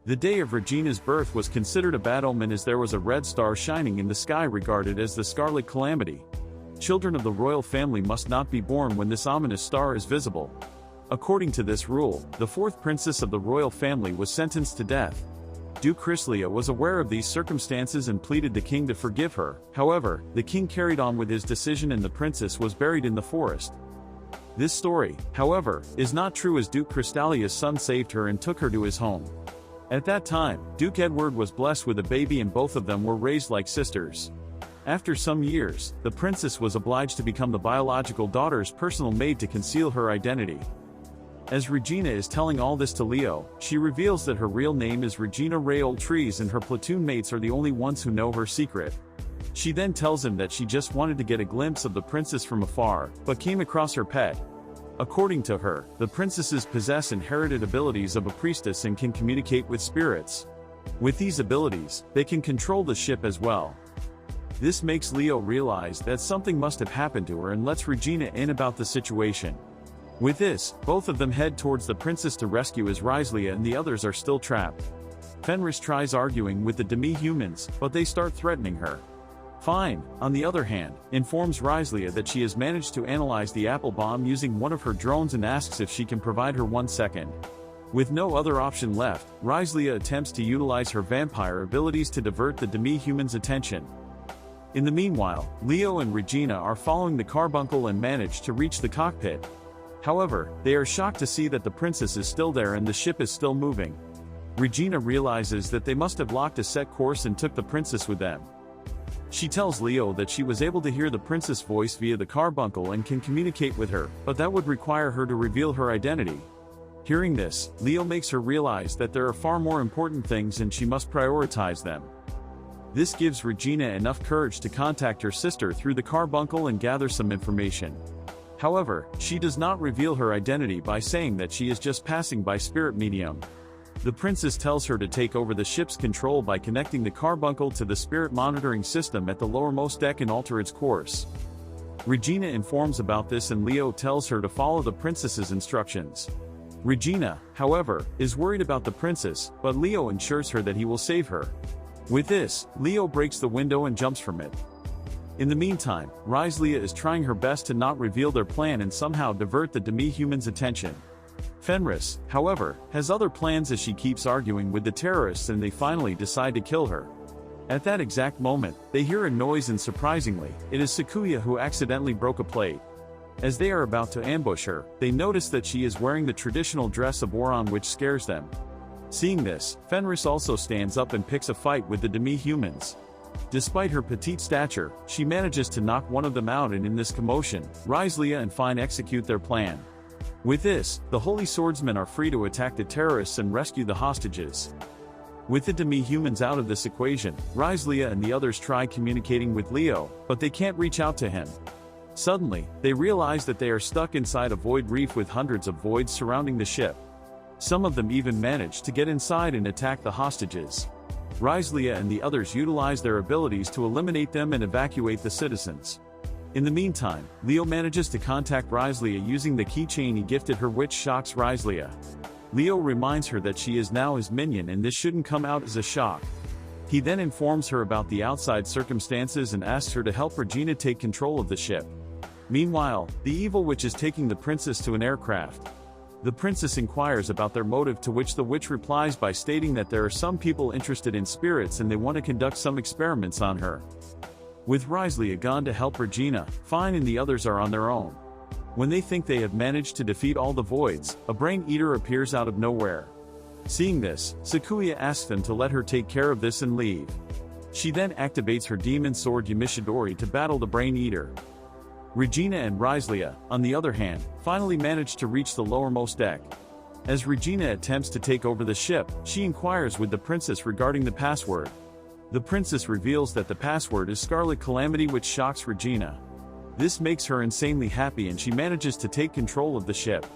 The day of Regina's birth was considered a bad omen as there was a red star shining in the sky regarded as the Scarlet Calamity. Children of the royal family must not be born when this ominous star is visible. According to this rule, the fourth princess of the royal family was sentenced to death. Duke Chryslia was aware of these circumstances and pleaded the king to forgive her. However, the king carried on with his decision and the princess was buried in the forest. This story, however, is not true as Duke Crystalia's son saved her and took her to his home. At that time, Duke Edward was blessed with a baby and both of them were raised like sisters. After some years, the princess was obliged to become the biological daughter's personal maid to conceal her identity. As Regina is telling all this to Leo, she reveals that her real name is Regina Ray Oltrees and her platoon mates are the only ones who know her secret. She then tells him that she just wanted to get a glimpse of the princess from afar, but came across her pet. According to her, the princesses possess inherited abilities of a priestess and can communicate with spirits. With these abilities, they can control the ship as well. This makes Leo realize that something must have happened to her and lets Regina in about the situation. With this, both of them head towards the princess to rescue as Ryslia and the others are still trapped. Fenris tries arguing with the demi-humans, but they start threatening her. Fine, on the other hand, informs Ryslia that she has managed to analyze the apple bomb using one of her drones and asks if she can provide her 1 second. With no other option left, Ryslia attempts to utilize her vampire abilities to divert the demi-humans' attention. In the meanwhile, Leo and Regina are following the carbuncle and manage to reach the cockpit. However, they are shocked to see that the princess is still there and the ship is still moving. Regina realizes that they must have locked a set course and took the princess with them. She tells Leo that she was able to hear the princess' voice via the carbuncle and can communicate with her, but that would require her to reveal her identity. Hearing this, Leo makes her realize that there are far more important things and she must prioritize them. This gives Regina enough courage to contact her sister through the carbuncle and gather some information. However, she does not reveal her identity by saying that she is just passing by spirit medium. The princess tells her to take over the ship's control by connecting the carbuncle to the spirit monitoring system at the lowermost deck and alter its course. Regina informs about this and Leo tells her to follow the princess's instructions. Regina, however, is worried about the princess, but Leo ensures her that he will save her. With this, Leo breaks the window and jumps from it. In the meantime, Ryslia is trying her best to not reveal their plan and somehow divert the demi-humans' attention. Fenris, however, has other plans as she keeps arguing with the terrorists and they finally decide to kill her. At that exact moment, they hear a noise and surprisingly, it is Sakuya who accidentally broke a plate. As they are about to ambush her, they notice that she is wearing the traditional dress of Oron which scares them. Seeing this, Fenris also stands up and picks a fight with the demi-humans. Despite her petite stature, she manages to knock one of them out and in this commotion, Ryslia and Fine execute their plan. With this, the Holy Swordsmen are free to attack the terrorists and rescue the hostages. With the demi-humans out of this equation, Ryslia and the others try communicating with Leo, but they can't reach out to him. Suddenly, they realize that they are stuck inside a void reef with hundreds of voids surrounding the ship. Some of them even manage to get inside and attack the hostages. Ryslia and the others utilize their abilities to eliminate them and evacuate the citizens. In the meantime, Leo manages to contact Ryslia using the keychain he gifted her which shocks Ryslia. Leo reminds her that she is now his minion and this shouldn't come out as a shock. He then informs her about the outside circumstances and asks her to help Regina take control of the ship. Meanwhile, the evil witch is taking the princess to an aircraft. The princess inquires about their motive to which the witch replies by stating that there are some people interested in spirits and they want to conduct some experiments on her. With Ryslia gone to help Regina, Fine and the others are on their own. When they think they have managed to defeat all the voids, a brain eater appears out of nowhere. Seeing this, Sakuya asks them to let her take care of this and leave. She then activates her demon sword Yamishidori to battle the brain eater. Regina and Ryslia, on the other hand, finally manage to reach the lowermost deck. As Regina attempts to take over the ship, she inquires with the princess regarding the password. The princess reveals that the password is Scarlet Calamity which shocks Regina. This makes her insanely happy and she manages to take control of the ship.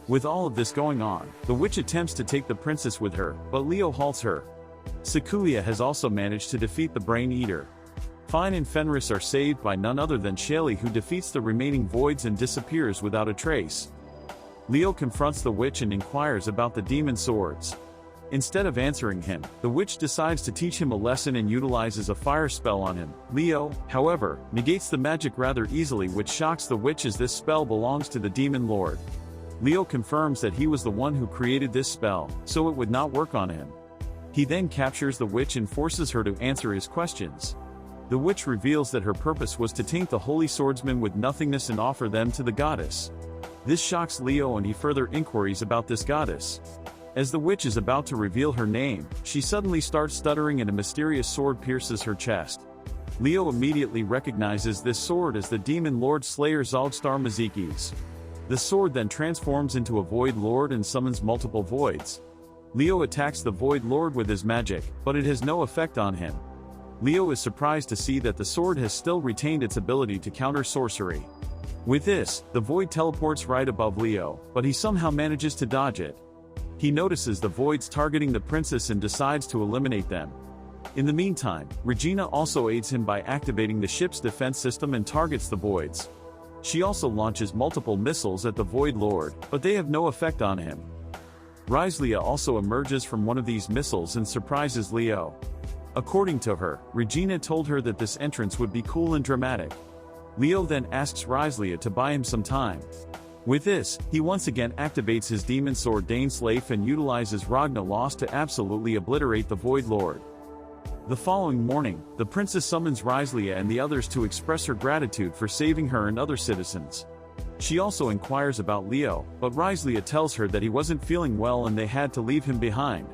With all of this going on, the witch attempts to take the princess with her, but Leo halts her. Sakuya has also managed to defeat the brain eater. Fine and Fenris are saved by none other than Shelly who defeats the remaining voids and disappears without a trace. Leo confronts the witch and inquires about the demon swords. Instead of answering him, the witch decides to teach him a lesson and utilizes a fire spell on him. Leo, however, negates the magic rather easily, which shocks the witch as this spell belongs to the demon lord. Leo confirms that he was the one who created this spell, so it would not work on him. He then captures the witch and forces her to answer his questions. The witch reveals that her purpose was to taint the holy swordsman with nothingness and offer them to the goddess. This shocks Leo and he further inquiries about this goddess. As the witch is about to reveal her name, she suddenly starts stuttering and a mysterious sword pierces her chest. Leo immediately recognizes this sword as the demon lord slayer Zalgstar Mazikis. The sword then transforms into a void lord and summons multiple voids. Leo attacks the void lord with his magic, but it has no effect on him. Leo is surprised to see that the sword has still retained its ability to counter sorcery. With this, the void teleports right above Leo, but he somehow manages to dodge it. He notices the voids targeting the princess and decides to eliminate them. In the meantime, Regina also aids him by activating the ship's defense system and targets the voids. She also launches multiple missiles at the Void Lord, but they have no effect on him. Ryslia also emerges from one of these missiles and surprises Leo. According to her, Regina told her that this entrance would be cool and dramatic. Leo then asks Ryslia to buy him some time. With this, he once again activates his demon sword Daneslafe and utilizes Ragna Lost to absolutely obliterate the Void Lord. The following morning, the princess summons Ryslia and the others to express her gratitude for saving her and other citizens. She also inquires about Leo, but Ryslia tells her that he wasn't feeling well and they had to leave him behind.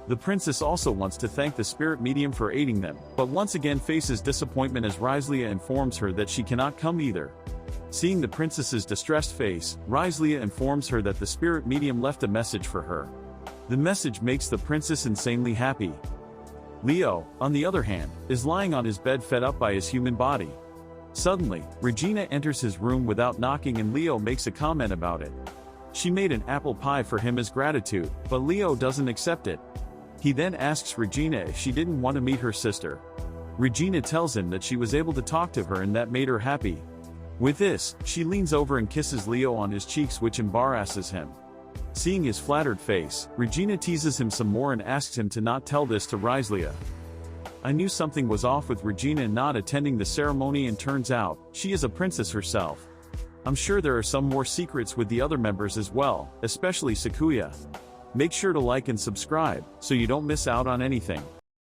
The princess also wants to thank the spirit medium for aiding them, but once again faces disappointment as Ryslia informs her that she cannot come either. Seeing the princess's distressed face, Ryslia informs her that the spirit medium left a message for her. The message makes the princess insanely happy. Leo, on the other hand, is lying on his bed fed up by his human body. Suddenly, Regina enters his room without knocking and Leo makes a comment about it. She made an apple pie for him as gratitude, but Leo doesn't accept it. He then asks Regina if she didn't want to meet her sister. Regina tells him that she was able to talk to her and that made her happy. With this, she leans over and kisses Leo on his cheeks, which embarrasses him. Seeing his flattered face, Regina teases him some more and asks him to not tell this to Ryslia. I knew something was off with Regina not attending the ceremony, and turns out, she is a princess herself. I'm sure there are some more secrets with the other members as well, especially Sakuya. Make sure to like and subscribe, so you don't miss out on anything.